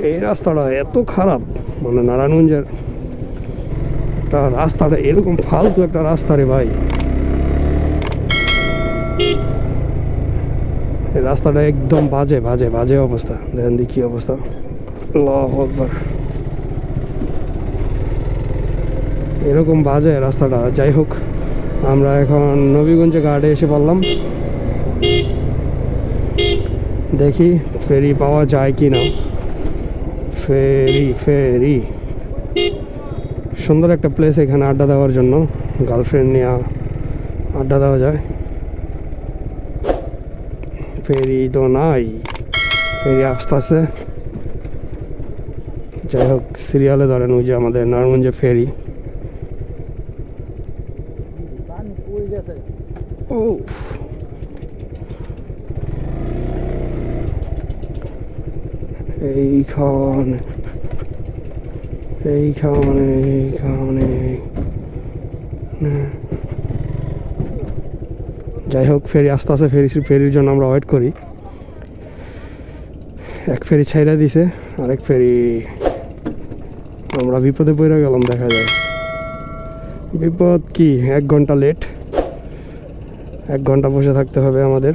এই রাস্তাটা এত খারাপ, মানে নারায়ণগঞ্জের একটা রাস্তাটা এরকম ফালতু একটা রাস্তা রে ভাই। এই রাস্তাটা একদম বাজে বাজে বাজে অবস্থা। দেখেন দেখি অবস্থা, আল্লাহু আকবার, এরকম বাজে রাস্তাটা। যাই হোক, আমরা এখন নবীগঞ্জে ঘাটে এসে পড়লাম। দেখি ফেরি পাওয়া যায় কি না। ফেরি সুন্দর একটা প্লেস এখানে আড্ডা দেওয়ার জন্য, গার্লফ্রেন্ড নিয়ে আড্ডা দেওয়া যায়। ফেরি তো নাই, ফেরি আস্তে আস্তে। যাই হোক, সিরিয়ালে ধরেন ওই যে আমাদের নারায়ণগঞ্জে ফেরি। ও এইখানে এইখানে এইখানে যাই হোক, ফেরি আস্তে আস্তে ফেরির জন্য আমরা ওয়েট করি। এক ফেরি ছাইড়া দিছে, আরেক ফেরি আমরা বিপদে পড়ে গেলাম। দেখা যায় বিপদ কি, 1 ঘন্টা লেট, 1 ঘন্টা বসে থাকতে হবে আমাদের।